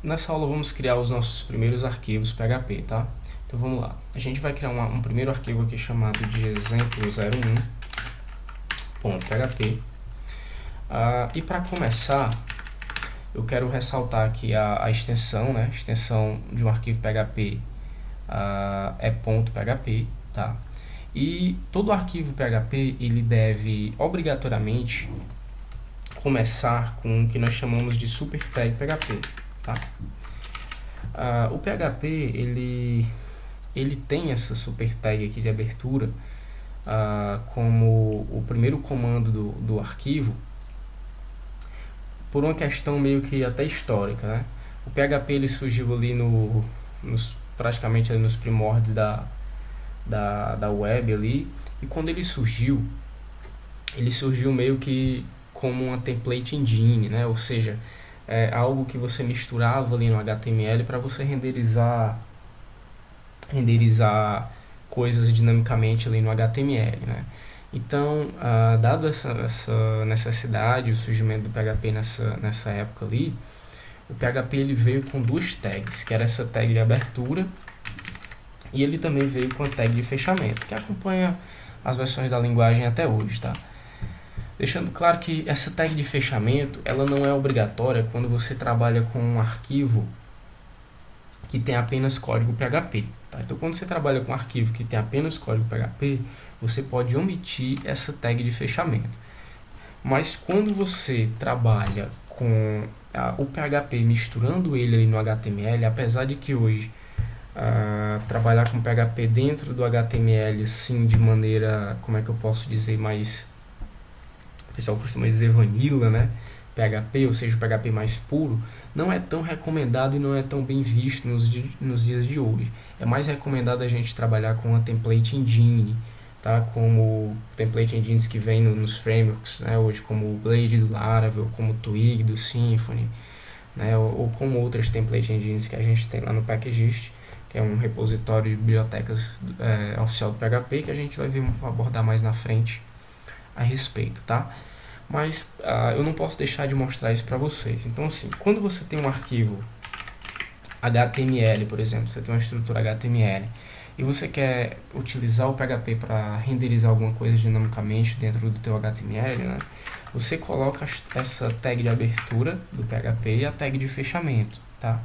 nessa aula vamos criar os nossos primeiros arquivos PHP, tá? Então vamos lá. A gente vai criar um primeiro arquivo aqui chamado de exemplo01.php. E para começar, eu quero ressaltar aqui a extensão, né? A extensão de um arquivo PHP é .php, tá? E todo arquivo PHP ele deve obrigatoriamente começar com o que nós chamamos de super tag PHP, tá? O PHP ele tem essa super tag aqui de abertura como o primeiro comando do arquivo, por uma questão meio que até histórica, né? O PHP ele surgiu ali praticamente ali nos primórdios da web ali, e quando ele surgiu meio que como uma template engine, né? Ou seja, é algo que você misturava ali no HTML para você renderizar coisas dinamicamente ali no HTML, né? Então, dado essa necessidade, o surgimento do PHP nessa época ali, o PHP ele veio com duas tags, que era essa tag de abertura, e ele também veio com a tag de fechamento, que acompanha as versões da linguagem até hoje, tá? Deixando claro que essa tag de fechamento, ela não é obrigatória quando você trabalha com um arquivo que tem apenas código PHP, tá? Então, quando você trabalha com um arquivo que tem apenas código PHP, você pode omitir essa tag de fechamento. Mas quando você trabalha com o PHP misturando ele ali no HTML, apesar de que hoje trabalhar com PHP dentro do HTML, sim, de maneira, como é que eu posso dizer, mais, o pessoal costuma dizer vanilla, né? PHP, ou seja, o PHP mais puro, não é tão recomendado e não é tão bem visto nos dias de hoje. É mais recomendado a gente trabalhar com a template engine, tá? Como template engines que vem nos frameworks, né? Hoje, como o Blade do Laravel, como o Twig do Symfony, né? Ou como outras template engines que a gente tem lá no Packagist, que é um repositório de bibliotecas oficial do PHP, que a gente vai abordar mais na frente a respeito, tá? Mas eu não posso deixar de mostrar isso para vocês. Então, assim, quando você tem um arquivo HTML, por exemplo, você tem uma estrutura HTML e você quer utilizar o PHP para renderizar alguma coisa dinamicamente dentro do teu HTML, né? Você coloca essa tag de abertura do PHP e a tag de fechamento, tá?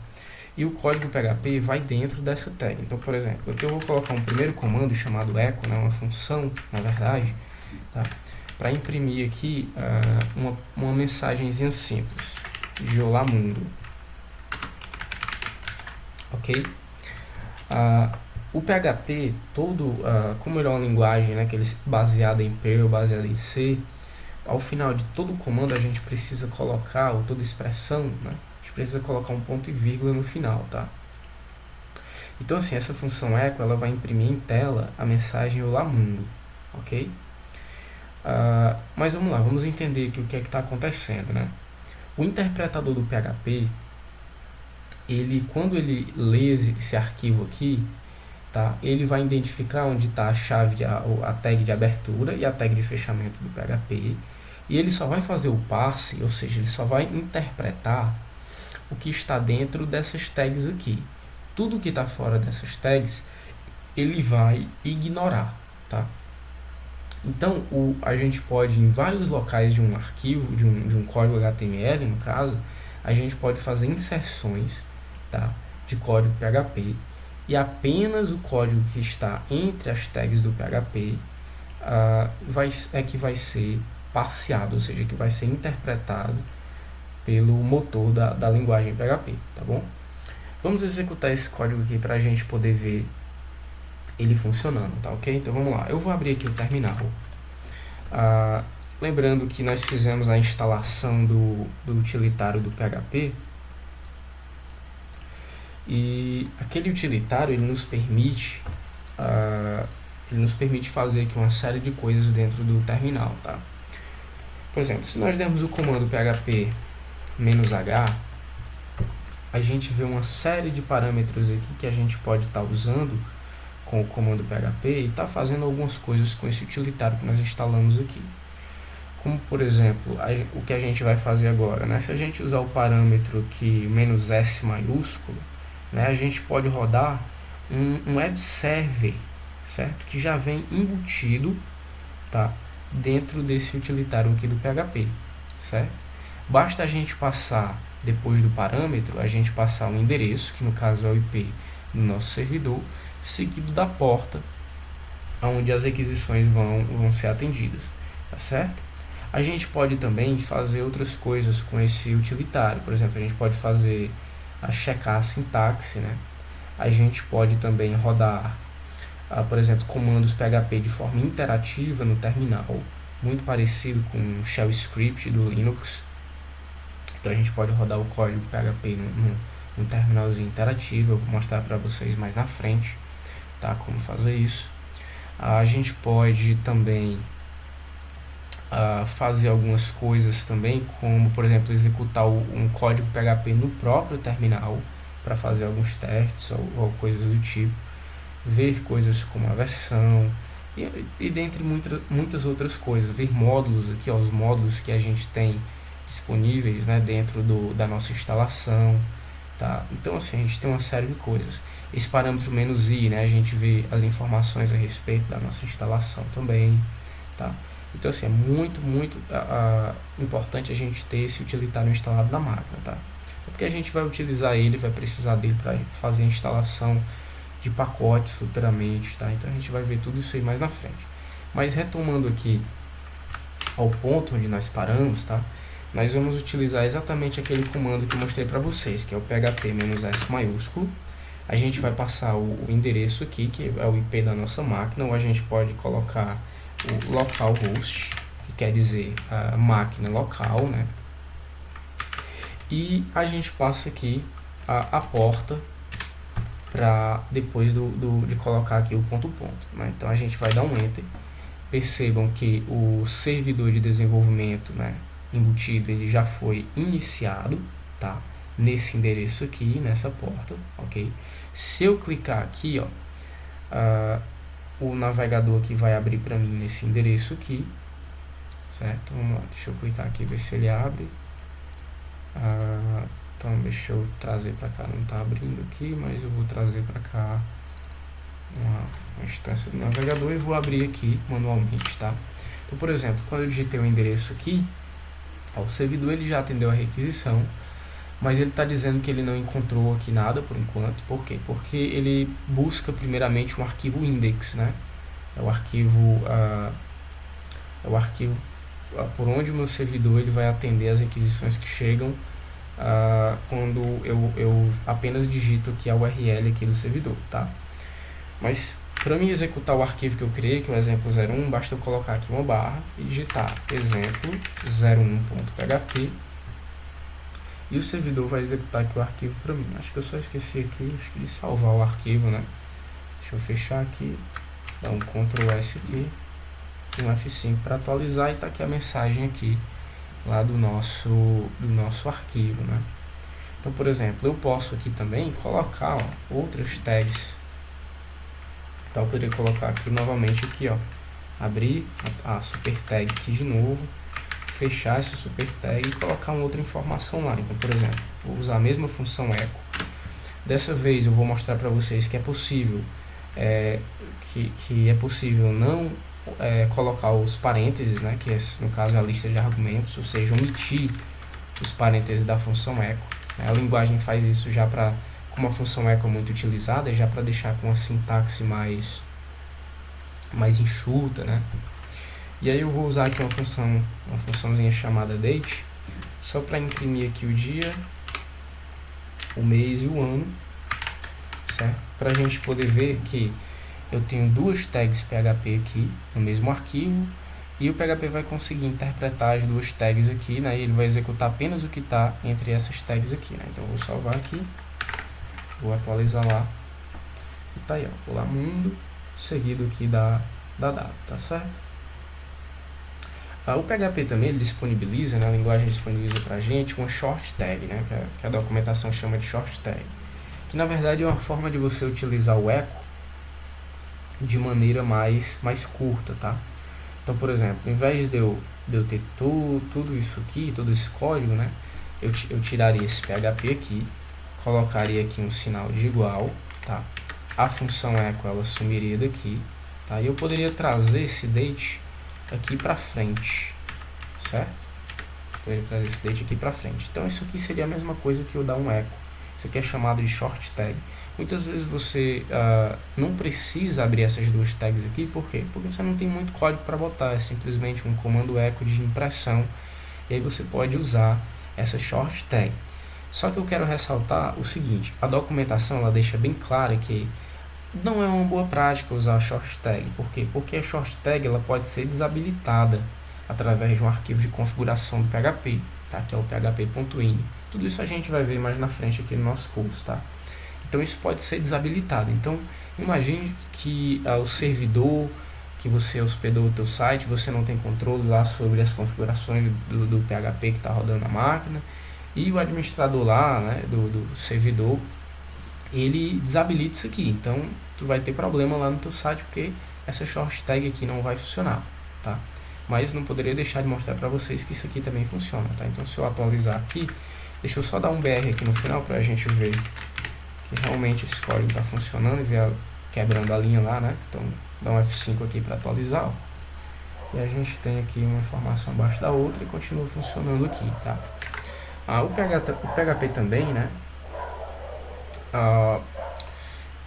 E o código PHP vai dentro dessa tag. Então, por exemplo, aqui eu vou colocar um primeiro comando chamado echo, né? Uma função, na verdade, tá? Para imprimir aqui uma mensagenzinha simples de olá mundo, ok? O PHP todo, como ele é uma linguagem, né, que ele é baseado em Perl, baseado em C, ao final de todo comando a gente precisa colocar, ou toda expressão, né, a gente precisa colocar um ponto e vírgula no final, tá? Então, assim, essa função echo ela vai imprimir em tela a mensagem olá mundo, ok? Mas vamos lá, vamos entender aqui o que é que está acontecendo, né? O interpretador do PHP, quando ele lê esse arquivo aqui, tá? Ele vai identificar onde está a chave, a tag de abertura e a tag de fechamento do PHP, e ele só vai fazer o parse, ou seja, ele só vai interpretar o que está dentro dessas tags aqui. Tudo que está fora dessas tags, ele vai ignorar, tá? Então, a gente pode, em vários locais de um arquivo, de um código HTML, no caso, a gente pode fazer inserções, tá, de código PHP, e apenas o código que está entre as tags do PHP que vai ser parseado, ou seja, que vai ser interpretado pelo motor da linguagem PHP, tá bom? Vamos executar esse código aqui para a gente poder ver ele funcionando, tá ok? Então vamos lá, eu vou abrir aqui o terminal. Lembrando que nós fizemos a instalação do utilitário do PHP, e aquele utilitário ele nos permite fazer aqui uma série de coisas dentro do terminal, tá? Por exemplo, se nós dermos o comando php -h, a gente vê uma série de parâmetros aqui que a gente pode estar usando com o comando PHP e está fazendo algumas coisas com esse utilitário que nós instalamos aqui. como por exemplo, o que a gente vai fazer agora, né? Se a gente usar o parâmetro aqui "-s" maiúsculo, né, a gente pode rodar um web server, certo? Que já vem embutido, tá? Dentro desse utilitário aqui do PHP, certo? Basta a gente passar, depois do parâmetro, a gente passar o endereço, que no caso é o IP do nosso servidor, seguido da porta onde as requisições vão ser atendidas, tá certo? A gente pode também fazer outras coisas com esse utilitário. Por exemplo, a gente pode checar a sintaxe, né? A gente pode também rodar, por exemplo, comandos PHP de forma interativa no terminal, muito parecido com o shell script do Linux. Então a gente pode rodar o código PHP num terminalzinho interativo. Eu vou mostrar para vocês mais na frente, tá? Como fazer isso. A gente pode também fazer algumas coisas também, como por exemplo executar um código PHP no próprio terminal para fazer alguns testes ou coisas do tipo, ver coisas como a versão e dentre muitas outras coisas, ver módulos aqui, ó, os módulos que a gente tem disponíveis, né, dentro da nossa instalação, tá? Então assim, a gente tem uma série de coisas. Esse parâmetro "-i", né, a gente vê as informações a respeito da nossa instalação também, tá? Então assim, é muito importante a gente ter esse utilitário instalado na máquina, tá? Porque a gente vai utilizar ele, vai precisar dele para fazer a instalação de pacotes futuramente, tá? Então a gente vai ver tudo isso aí mais na frente. Mas retomando aqui ao ponto onde nós paramos, tá? Nós vamos utilizar exatamente aquele comando que eu mostrei para vocês, que é o "-s" maiúsculo. A gente vai passar o endereço aqui, que é o IP da nossa máquina, ou a gente pode colocar o localhost, que quer dizer a máquina local, né? E a gente passa aqui a porta para depois de colocar aqui o ponto, né? Então a gente vai dar um enter. Percebam que o servidor de desenvolvimento, né, embutido, ele já foi iniciado, tá? Nesse endereço aqui, nessa porta, ok? Se eu clicar aqui, ó, o navegador aqui vai abrir para mim nesse endereço aqui, certo? Vamos lá, deixa eu clicar aqui, ver se ele abre. Então deixa eu trazer para cá, não está abrindo aqui, mas eu vou trazer para cá uma instância do navegador e vou abrir aqui manualmente, tá? Então, por exemplo, quando eu digitei o endereço aqui, o servidor ele já atendeu a requisição, mas ele está dizendo que ele não encontrou aqui nada por enquanto. Por quê? Porque ele busca primeiramente um arquivo index, né? É o arquivo por onde o meu servidor ele vai atender as requisições que chegam quando eu apenas digito aqui a URL aqui do servidor, tá? Mas para mim executar o arquivo que eu criei, que é o exemplo 01, basta eu colocar aqui uma barra e digitar exemplo 01.php e o servidor vai executar aqui o arquivo para mim. Acho que eu só esqueci aqui de salvar o arquivo, né? Deixa eu fechar aqui, dar um Ctrl S aqui, um F5 para atualizar, e tá aqui a mensagem aqui lá do nosso arquivo, né? Então, por exemplo, eu posso aqui também colocar, ó, outras tags. Então eu poderia colocar aqui novamente aqui, ó, abrir a super tag aqui de novo, fechar essa super tag e colocar uma outra informação lá. Então, por exemplo, vou usar a mesma função echo. Dessa vez eu vou mostrar para vocês que é possível que é possível não colocar os parênteses, né, que no caso é a lista de argumentos, ou seja, omitir os parênteses da função echo. A linguagem faz isso já para, como a função echo é muito utilizada, já para deixar com a sintaxe mais enxuta, né? E aí eu vou usar aqui uma funçãozinha chamada date, só para imprimir aqui o dia, o mês e o ano, certo? Para a gente poder ver que eu tenho duas tags PHP aqui no mesmo arquivo, e o PHP vai conseguir interpretar as duas tags aqui, né? E ele vai executar apenas o que está entre essas tags aqui, né? Então eu vou salvar aqui, vou atualizar lá, e tá aí, ó, olá mundo, seguido aqui da data, tá certo? O PHP também ele disponibiliza, né, a linguagem disponibiliza pra gente uma short tag, né, que a documentação chama de short tag, que na verdade é uma forma de você utilizar o echo de maneira mais curta, tá? Então, por exemplo, em vez de eu ter tudo isso aqui, todo esse código, né, eu tiraria esse PHP aqui, colocaria aqui um sinal de igual, tá? A função echo ela sumiria daqui, tá? E eu poderia trazer esse date aqui para frente, certo? Poderia trazer esse date aqui para frente. Então isso aqui seria a mesma coisa que eu dar um echo. Isso aqui é chamado de short tag. Muitas vezes você não precisa abrir essas duas tags aqui, por quê? Porque você não tem muito código para botar, é simplesmente um comando echo de impressão, e aí você pode usar essa short tag. Só que eu quero ressaltar o seguinte, a documentação ela deixa bem claro que não é uma boa prática usar a short tag. Por quê? Porque a short tag ela pode ser desabilitada através de um arquivo de configuração do PHP, tá? Que é o php.ini. Tudo isso a gente vai ver mais na frente aqui no nosso curso, tá? Então isso pode ser desabilitado. Então imagine que o servidor que você hospedou o teu site, você não tem controle lá sobre as configurações do PHP que está rodando na máquina, e o administrador lá, né, do servidor, ele desabilita isso aqui. Então tu vai ter problema lá no teu site porque essa short tag aqui não vai funcionar, tá? Mas não poderia deixar de mostrar para vocês que isso aqui também funciona, tá? Então se eu atualizar aqui, deixa eu só dar um BR aqui no final para a gente ver que realmente esse código está funcionando e ver quebrando a linha lá, né? Então dá um F5 aqui para atualizar, ó. E a gente tem aqui uma informação abaixo da outra e continua funcionando aqui, tá? O PHP também, né?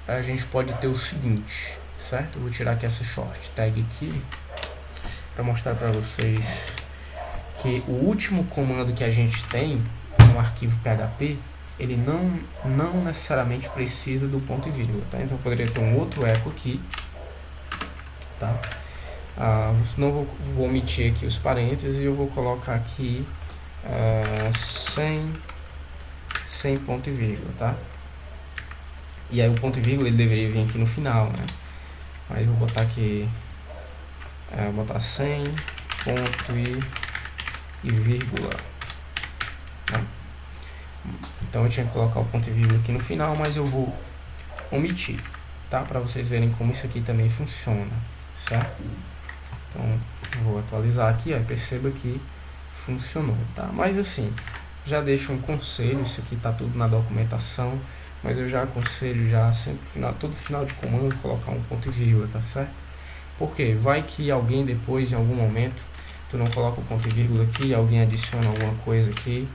A gente pode ter o seguinte, certo? Eu vou tirar aqui essa short tag aqui para mostrar para vocês que o último comando que a gente tem no arquivo PHP, ele não necessariamente precisa do ponto e vírgula, tá? Então eu poderia ter um outro echo aqui, tá? Não vou omitir aqui os parênteses e eu vou colocar aqui sem ponto e vírgula, tá? E aí o ponto e vírgula ele deveria vir aqui no final, né? Mas eu vou botar aqui, vou botar 100 ponto e vírgula, tá? Então eu tinha que colocar o ponto e vírgula aqui no final, mas eu vou omitir, tá? Para vocês verem como isso aqui também funciona, certo? Então eu vou atualizar aqui, ó, perceba que funcionou, tá? Mas assim, já deixo um conselho, isso aqui tá tudo na documentação, mas eu já aconselho já sempre todo final de comando colocar um ponto e vírgula, tá certo? Porque vai que alguém depois, em algum momento, tu não coloca o ponto e vírgula aqui, alguém adiciona alguma coisa aqui,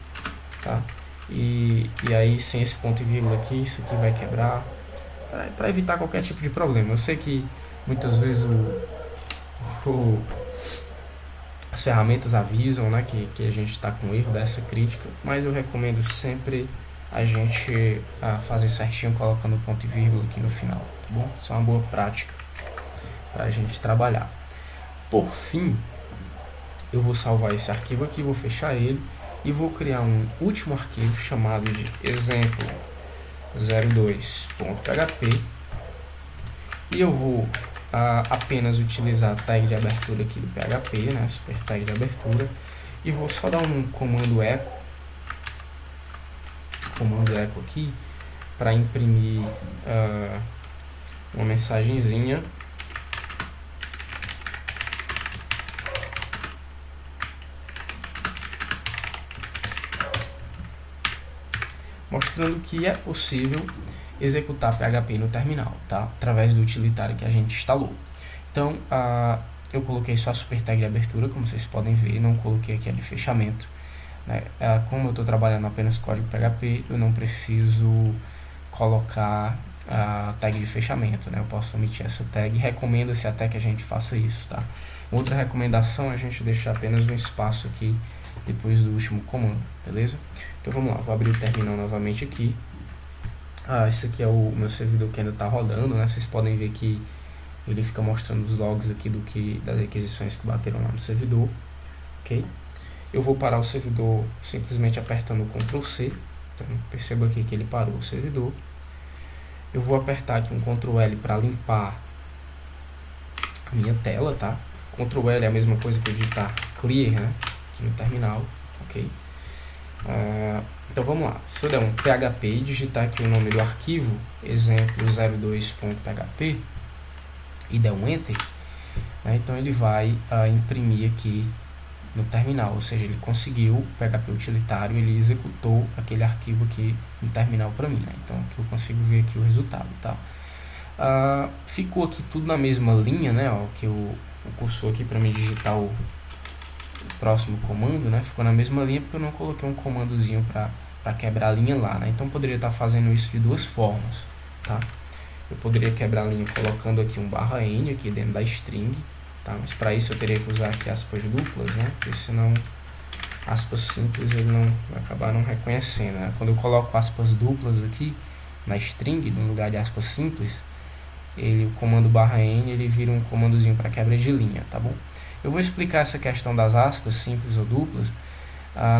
tá? E aí sem esse ponto e vírgula aqui, isso aqui vai quebrar, para evitar qualquer tipo de problema. Eu sei que muitas vezes as ferramentas avisam, né, que a gente está com erro dessa crítica, mas eu recomendo sempre a gente fazer certinho colocando ponto e vírgula aqui no final, tá bom? Isso é uma boa prática para a gente trabalhar. Por fim, eu vou salvar esse arquivo aqui, vou fechar ele e vou criar um último arquivo chamado de exemplo02.php e eu vou apenas utilizar a tag de abertura aqui do PHP, né, super tag de abertura, e vou só dar um comando echo aqui para imprimir uma mensagenzinha mostrando que é possível executar PHP no terminal, tá? Através do utilitário que a gente instalou. Então, eu coloquei só a super tag de abertura, como vocês podem ver, não coloquei aqui a de fechamento, né? Como eu estou trabalhando apenas código PHP, eu não preciso colocar a tag de fechamento, né? Eu posso omitir essa tag, recomenda-se até que a gente faça isso, tá? Outra recomendação é a gente deixar apenas um espaço aqui depois do último comando, beleza? Então vamos lá, vou abrir o terminal novamente aqui. Esse aqui é o meu servidor que ainda está rodando, né? Vocês podem ver que ele fica mostrando os logs aqui das requisições que bateram lá no servidor, ok? Eu vou parar o servidor simplesmente apertando o Ctrl C, então perceba aqui que ele parou o servidor. Eu vou apertar aqui um Ctrl L para limpar a minha tela, tá? Ctrl L é a mesma coisa que eu digitar clear, né? Aqui no terminal, ok? Então vamos lá, se eu der um PHP e digitar aqui o nome do arquivo, exemplo02.php, e der um Enter, né? Então ele vai imprimir aqui no terminal, ou seja, ele conseguiu o PHP utilitário, ele executou aquele arquivo aqui no terminal para mim, né? Então aqui eu consigo ver aqui o resultado, tá? Ficou aqui tudo na mesma linha, né? Ó, que o cursor aqui para mim digitar o próximo comando, né? Ficou na mesma linha porque eu não coloquei um comandozinho para quebrar a linha lá, né? Então eu poderia estar fazendo isso de duas formas, tá? Eu poderia quebrar a linha colocando aqui um /n aqui dentro da string, tá? Mas para isso eu teria que usar aqui aspas duplas, né? Porque senão aspas simples ele não vai acabar não reconhecendo, né? Quando eu coloco aspas duplas aqui na string no lugar de aspas simples, o comando /n ele vira um comandozinho para quebra de linha, tá bom? Eu vou explicar essa questão das aspas simples ou duplas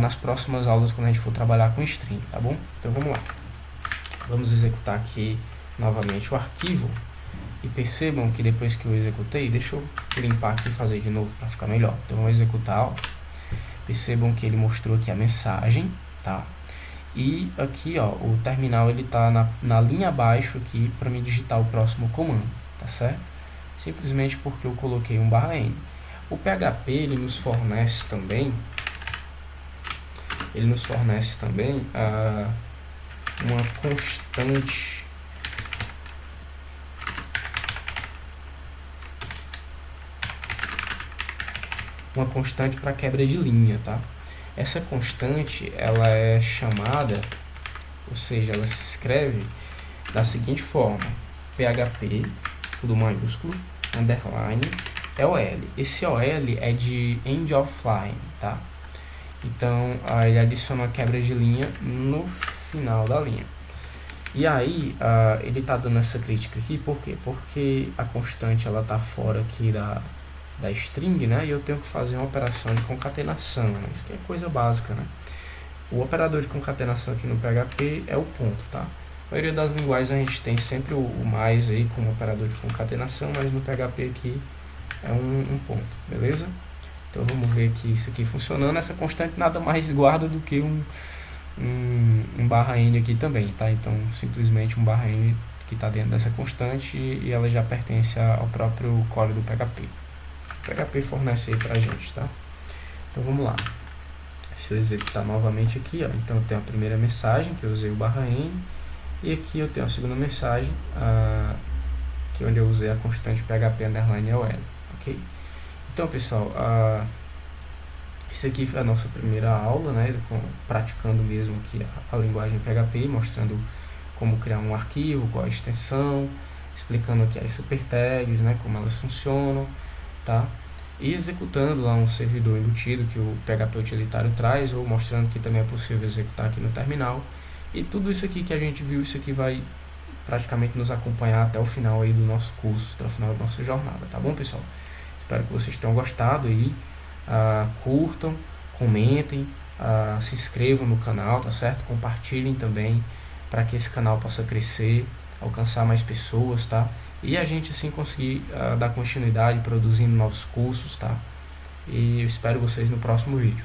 nas próximas aulas quando a gente for trabalhar com string, tá bom? Então vamos lá. Vamos executar aqui novamente o arquivo e percebam que depois que eu executei, deixa eu limpar aqui e fazer de novo para ficar melhor. Então vamos executar, ó. Percebam que ele mostrou aqui a mensagem, tá? E aqui, ó, o terminal ele tá na linha abaixo aqui para me digitar o próximo comando, tá certo? Simplesmente porque eu coloquei um /n. O PHP ele nos fornece também uma constante para quebra de linha, tá? Essa constante ela é chamada, ou seja, ela se escreve da seguinte forma: PHP, tudo maiúsculo, underline, OL. Esse OL é de end of line, tá? Então, ele adiciona a quebra de linha no final da linha. E aí, ele tá dando essa crítica aqui, por quê? Porque a constante ela tá fora aqui da string, né? E eu tenho que fazer uma operação de concatenação, né? Isso que é coisa básica, né? O operador de concatenação aqui no PHP é o ponto, tá? A maioria das linguagens a gente tem sempre o mais aí como operador de concatenação, mas no PHP aqui é um ponto, beleza? Então vamos ver aqui isso aqui funcionando. Essa constante nada mais guarda do que um /n aqui também, tá? Então simplesmente um /n que está dentro dessa constante e ela já pertence ao próprio código do PHP. O PHP fornece aí pra gente, tá? Então vamos lá. Deixa eu executar novamente aqui, ó. Então eu tenho a primeira mensagem que eu usei o /n e aqui eu tenho a segunda mensagem que é onde eu usei a constante PHP underline OL, ok? Então pessoal, isso aqui foi a nossa primeira aula, né? Praticando mesmo aqui a linguagem PHP, mostrando como criar um arquivo, qual a extensão, explicando aqui as super tags, né? Como elas funcionam, tá? E executando lá um servidor embutido que o PHP utilitário traz, ou mostrando que também é possível executar aqui no terminal. E tudo isso aqui que a gente viu, isso aqui vai praticamente nos acompanhar até o final aí do nosso curso, até o final da nossa jornada, tá bom, pessoal? Espero que vocês tenham gostado aí, curtam, comentem, se inscrevam no canal, tá certo? Compartilhem também, para que esse canal possa crescer, alcançar mais pessoas, tá? E a gente assim conseguir dar continuidade produzindo novos cursos, tá? E eu espero vocês no próximo vídeo.